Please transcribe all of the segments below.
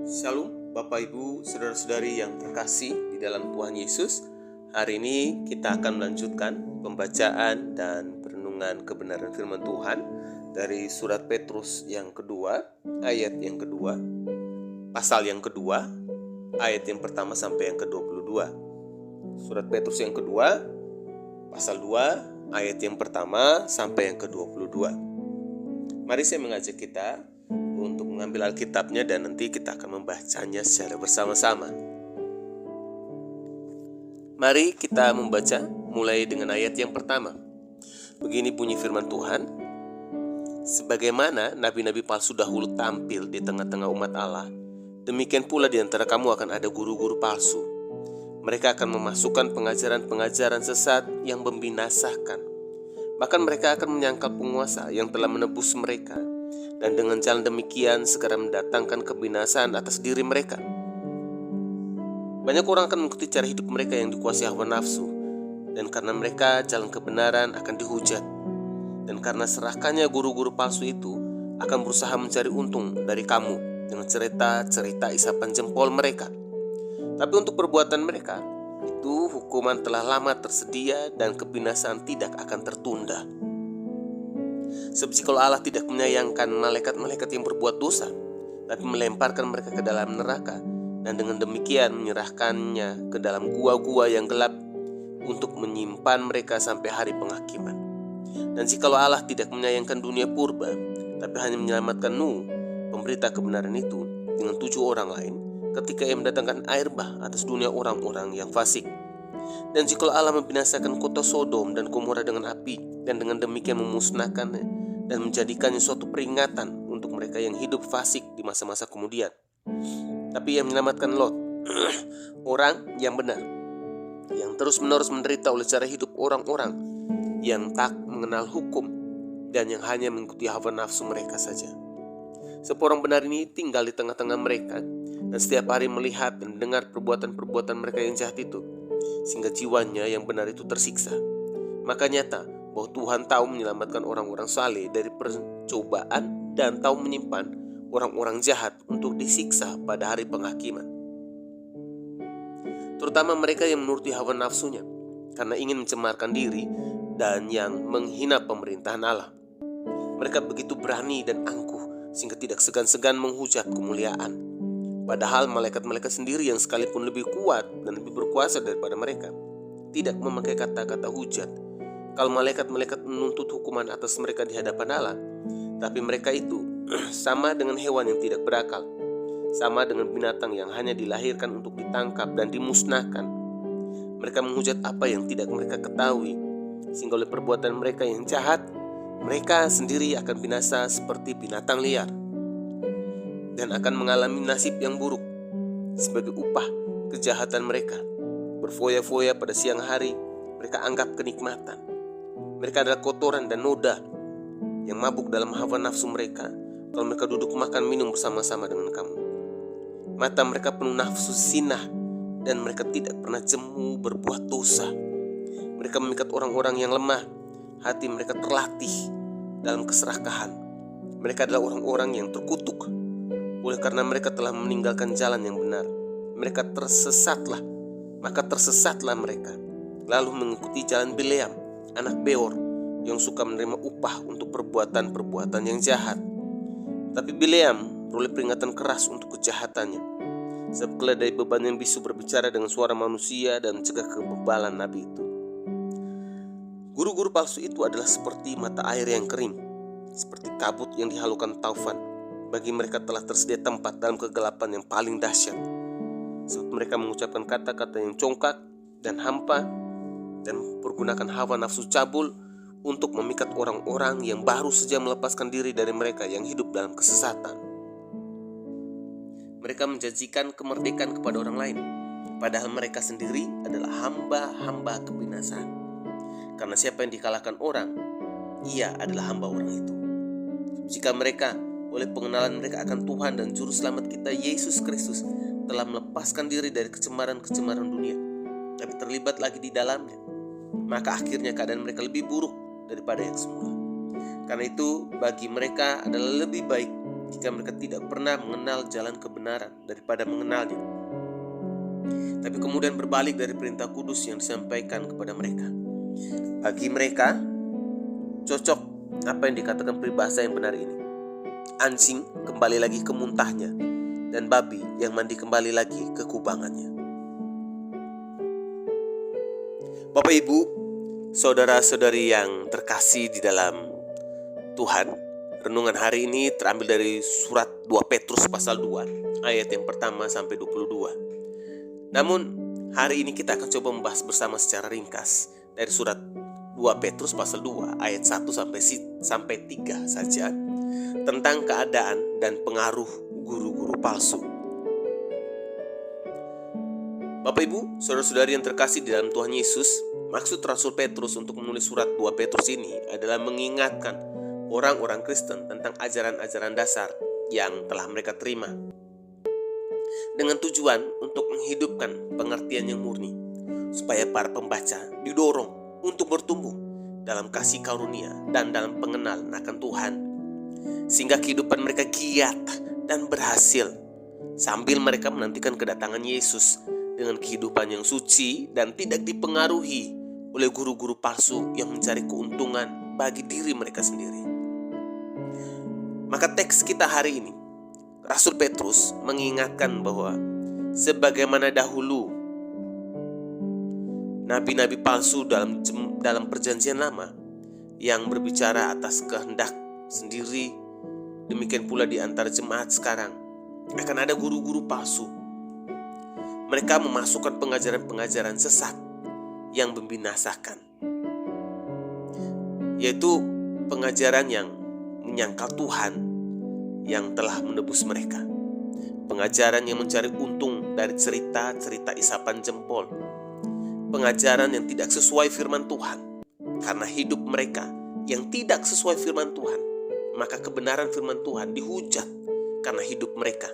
Shalom Bapak Ibu, Saudara-saudari yang terkasih di dalam Tuhan Yesus. Hari ini kita akan melanjutkan pembacaan dan perenungan kebenaran firman Tuhan dari surat Petrus yang kedua, ayat yang kedua, pasal yang kedua, ayat yang pertama sampai yang ke-22. Surat Petrus yang kedua, pasal 2, ayat yang pertama sampai yang ke-22. Mari saya mengajak kita untuk mengambil Alkitabnya dan nanti kita akan membacanya secara bersama-sama. Mari kita membaca mulai dengan ayat yang pertama. Begini bunyi firman Tuhan. Sebagaimana nabi-nabi palsu dahulu tampil di tengah-tengah umat Allah, demikian pula di antara kamu akan ada guru-guru palsu. Mereka akan memasukkan pengajaran-pengajaran sesat yang membinasakan. Bahkan mereka akan menyangkal penguasa yang telah menebus mereka, dan dengan jalan demikian segera mendatangkan kebinasaan atas diri mereka. Banyak orang akan mengikuti cara hidup mereka yang dikuasai hawa nafsu, dan karena mereka jalan kebenaran akan dihujat. Dan karena serahkannya guru-guru palsu itu akan berusaha mencari untung dari kamu dengan cerita-cerita isapan jempol mereka. Tapi untuk perbuatan mereka itu hukuman telah lama tersedia dan kebinasaan tidak akan tertunda. Sebab jikalau Allah tidak menyayangkan malaikat-malaikat yang berbuat dosa, tapi melemparkan mereka ke dalam neraka, dan dengan demikian menyerahkannya ke dalam gua-gua yang gelap untuk menyimpan mereka sampai hari penghakiman. Dan jikalau Allah tidak menyayangkan dunia purba, tapi hanya menyelamatkan Nuh, pemberita kebenaran itu, dengan 7 orang lain, ketika ia mendatangkan air bah atas dunia orang-orang yang fasik. Dan jikalau Allah membinasakan kota Sodom dan Gomora dengan api, dan dengan demikian memusnahkannya dan menjadikannya suatu peringatan untuk mereka yang hidup fasik di masa-masa kemudian. Tapi ia menyelamatkan Lot, orang yang benar, yang terus-menerus menderita oleh cara hidup orang-orang yang tak mengenal hukum dan yang hanya mengikuti hawa nafsu mereka saja. Seorang benar ini tinggal di tengah-tengah mereka dan setiap hari melihat dan mendengar perbuatan-perbuatan mereka yang jahat itu, sehingga jiwanya yang benar itu tersiksa. Maka nyata bahwa Tuhan tahu menyelamatkan orang-orang saleh dari percobaan dan tahu menyimpan orang-orang jahat untuk disiksa pada hari penghakiman. Terutama mereka yang menuruti hawa nafsunya karena ingin mencemarkan diri dan yang menghina pemerintahan Allah. Mereka begitu berani dan angkuh sehingga tidak segan-segan menghujat kemuliaan. Padahal malaikat-malaikat sendiri yang sekalipun lebih kuat dan lebih berkuasa daripada mereka tidak memakai kata-kata hujat. Kalau malaikat-malaikat menuntut hukuman atas mereka di hadapan Allah, tapi mereka itu sama dengan hewan yang tidak berakal, sama dengan binatang yang hanya dilahirkan untuk ditangkap dan dimusnahkan. Mereka menghujat apa yang tidak mereka ketahui, sehingga oleh perbuatan mereka yang jahat, mereka sendiri akan binasa seperti binatang liar dan akan mengalami nasib yang buruk sebagai upah kejahatan mereka. Berfoya-foya pada siang hari, mereka anggap kenikmatan. Mereka adalah kotoran dan noda yang mabuk dalam hawa nafsu mereka kalau mereka duduk makan minum bersama-sama dengan kamu. Mata mereka penuh nafsu zinah dan mereka tidak pernah jemu berbuat dosa. Mereka memikat orang-orang yang lemah. Hati mereka terlatih dalam keserakahan. Mereka adalah orang-orang yang terkutuk oleh karena mereka telah meninggalkan jalan yang benar. Mereka tersesatlah, maka tersesatlah mereka, lalu mengikuti jalan Bileam, anak Beor, yang suka menerima upah untuk perbuatan-perbuatan yang jahat. Tapi Bileam beroleh peringatan keras untuk kejahatannya, sebab keledai beban yang bisu berbicara dengan suara manusia dan mencegah kebebalan nabi itu. Guru-guru palsu itu adalah seperti mata air yang kering, seperti kabut yang dihalukan taufan. Bagi mereka telah tersedia tempat dalam kegelapan yang paling dahsyat, sebab mereka mengucapkan kata-kata yang congkak dan hampa dan pergunakan hawa nafsu cabul untuk memikat orang-orang yang baru saja melepaskan diri dari mereka yang hidup dalam kesesatan. Mereka menjanjikan kemerdekaan kepada orang lain, padahal mereka sendiri adalah hamba-hamba kebinasaan. Karena siapa yang dikalahkan orang, ia adalah hamba orang itu. Jika mereka oleh pengenalan mereka akan Tuhan dan Juru Selamat kita Yesus Kristus telah melepaskan diri dari kecemaran-kecemaran dunia, tapi terlibat lagi di dalamnya, maka akhirnya keadaan mereka lebih buruk daripada yang semula. Karena itu bagi mereka adalah lebih baik jika mereka tidak pernah mengenal jalan kebenaran daripada mengenalnya, tapi kemudian berbalik dari perintah kudus yang disampaikan kepada mereka. Bagi mereka, cocok apa yang dikatakan peribahasa yang benar ini. Anjing kembali lagi ke muntahnya, dan babi yang mandi kembali lagi ke kubangannya. Bapak Ibu, saudara-saudari yang terkasih di dalam Tuhan, renungan hari ini terambil dari surat 2 Petrus pasal 2 ayat yang pertama sampai 22. Namun hari ini kita akan coba membahas bersama secara ringkas dari surat 2 Petrus pasal 2 ayat 1 sampai 3 saja, tentang keadaan dan pengaruh guru-guru palsu. Bapak Ibu, saudara-saudari yang terkasih di dalam Tuhan Yesus, maksud Rasul Petrus untuk menulis surat 2 Petrus ini adalah mengingatkan orang-orang Kristen tentang ajaran-ajaran dasar yang telah mereka terima, dengan tujuan untuk menghidupkan pengertian yang murni, supaya para pembaca didorong untuk bertumbuh dalam kasih karunia dan dalam pengenalan akan Tuhan, sehingga kehidupan mereka giat dan berhasil, sambil mereka menantikan kedatangan Yesus dengan kehidupan yang suci dan tidak dipengaruhi oleh guru-guru palsu yang mencari keuntungan bagi diri mereka sendiri. Maka teks kita hari ini, Rasul Petrus mengingatkan bahwa sebagaimana dahulu nabi-nabi palsu dalam perjanjian lama yang berbicara atas kehendak sendiri, demikian pula di antara jemaat sekarang akan ada guru-guru palsu. Mereka memasukkan pengajaran-pengajaran sesat yang membinasakan, yaitu pengajaran yang menyangkal Tuhan yang telah menebus mereka, pengajaran yang mencari untung dari cerita-cerita isapan jempol, pengajaran yang tidak sesuai firman Tuhan. Karena hidup mereka yang tidak sesuai firman Tuhan, maka kebenaran firman Tuhan dihujat karena hidup mereka.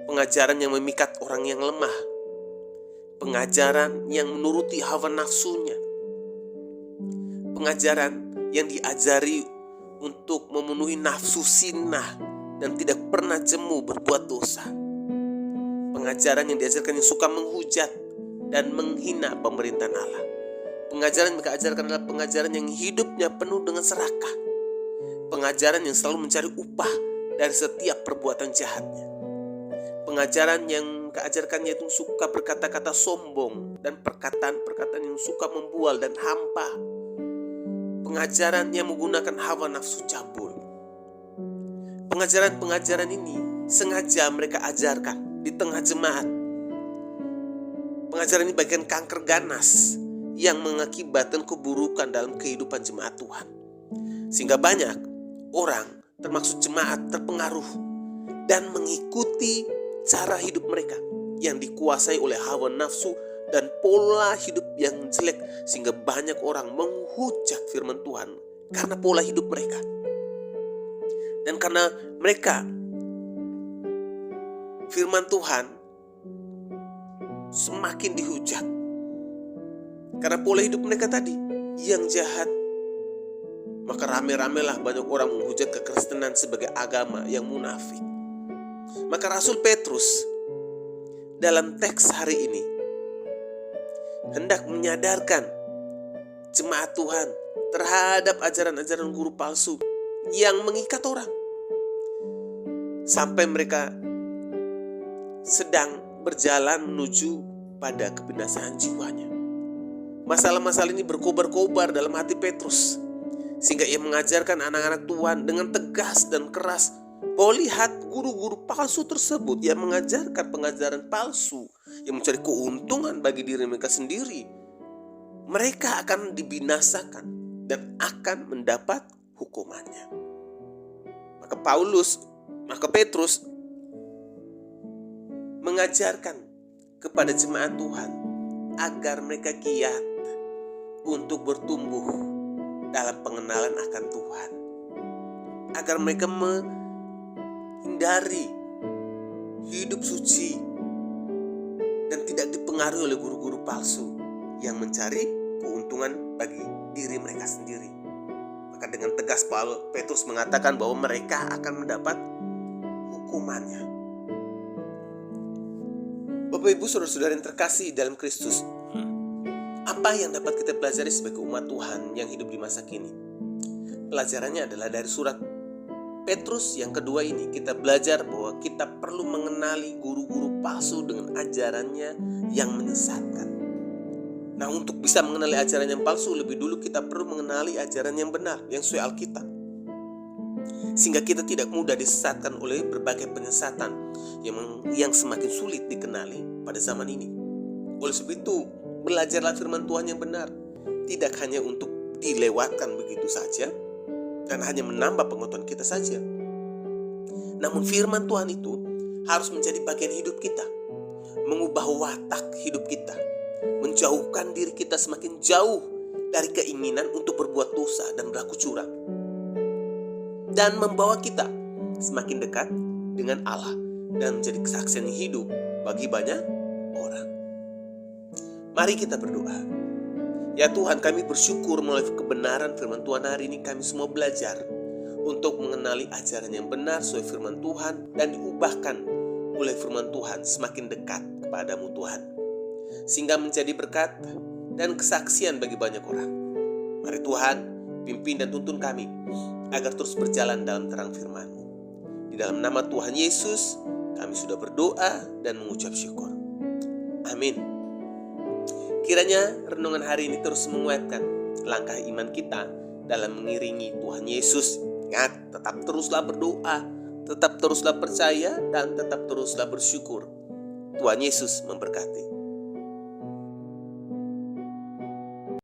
Pengajaran yang memikat orang yang lemah, pengajaran yang menuruti hawa nafsunya, pengajaran yang diajari untuk memenuhi nafsu sinah dan tidak pernah jemu berbuat dosa, pengajaran yang diajarkan yang suka menghujat dan menghina pemerintahan Allah. Pengajaran yang mereka ajarkan adalah pengajaran yang hidupnya penuh dengan serakah, pengajaran yang selalu mencari upah dari setiap perbuatan jahatnya, pengajaran yang keajarkannya itu suka berkata-kata sombong dan perkataan-perkataan yang suka membual dan hampa, pengajaran yang menggunakan hawa nafsu cabul. Pengajaran-pengajaran ini sengaja mereka ajarkan di tengah jemaat. Pengajaran ini bagian kanker ganas yang mengakibatkan keburukan dalam kehidupan jemaat Tuhan, sehingga banyak orang termasuk jemaat terpengaruh dan mengikuti cara hidup mereka yang dikuasai oleh hawa nafsu dan pola hidup yang jelek, sehingga banyak orang menghujat firman Tuhan karena pola hidup mereka. Dan karena mereka, firman Tuhan semakin dihujat karena pola hidup mereka tadi yang jahat, maka rame-ramelah banyak orang menghujat kekristenan sebagai agama yang munafik. Maka Rasul Petrus dalam teks hari ini hendak menyadarkan jemaat Tuhan terhadap ajaran-ajaran guru palsu yang mengikat orang, sampai mereka sedang berjalan menuju pada kebinasaan jiwanya. Masalah-masalah ini berkobar-kobar dalam hati Petrus, sehingga ia mengajarkan anak-anak Tuhan dengan tegas dan keras bahwa lihat, guru-guru palsu tersebut yang mengajarkan pengajaran palsu yang mencari keuntungan bagi diri mereka sendiri, mereka akan dibinasakan dan akan mendapat hukumannya. Maka Petrus mengajarkan kepada jemaat Tuhan agar mereka giat untuk bertumbuh dalam pengenalan akan Tuhan, agar mereka menghindari hidup suci dan tidak dipengaruhi oleh guru-guru palsu yang mencari keuntungan bagi diri mereka sendiri. Maka dengan tegas Petrus mengatakan bahwa mereka akan mendapat hukumannya. Bapak Ibu saudara-saudara yang terkasih dalam Kristus, apa yang dapat kita pelajari sebagai umat Tuhan yang hidup di masa kini? Pelajarannya adalah dari surat Petrus yang kedua ini kita belajar bahwa kita perlu mengenali guru-guru palsu dengan ajarannya yang menyesatkan. Nah, untuk bisa mengenali ajaran yang palsu, lebih dulu kita perlu mengenali ajaran yang benar, yang sesuai Alkitab. Sehingga kita tidak mudah disesatkan oleh berbagai penyesatan yang semakin sulit dikenali pada zaman ini. Oleh sebab itu, belajarlah firman Tuhan yang benar, tidak hanya untuk dilewatkan begitu saja dan hanya menambah pengetahuan kita saja. Namun firman Tuhan itu harus menjadi bagian hidup kita, mengubah watak hidup kita, menjauhkan diri kita semakin jauh dari keinginan untuk berbuat dosa dan berlaku curang, dan membawa kita semakin dekat dengan Allah dan menjadi kesaksian yang hidup bagi banyak orang. Mari kita berdoa. Ya Tuhan, kami bersyukur melalui kebenaran firman Tuhan hari ini kami semua belajar untuk mengenali ajaran yang benar sesuai firman Tuhan dan diubahkan oleh firman Tuhan semakin dekat kepadamu Tuhan, sehingga menjadi berkat dan kesaksian bagi banyak orang. Mari Tuhan, pimpin dan tuntun kami agar terus berjalan dalam terang firman-Mu. Di dalam nama Tuhan Yesus kami sudah berdoa dan mengucap syukur. Amin. Kiranya renungan hari ini terus menguatkan langkah iman kita dalam mengiringi Tuhan Yesus. Ingat, tetap teruslah berdoa, tetap teruslah percaya, dan tetap teruslah bersyukur. Tuhan Yesus memberkati.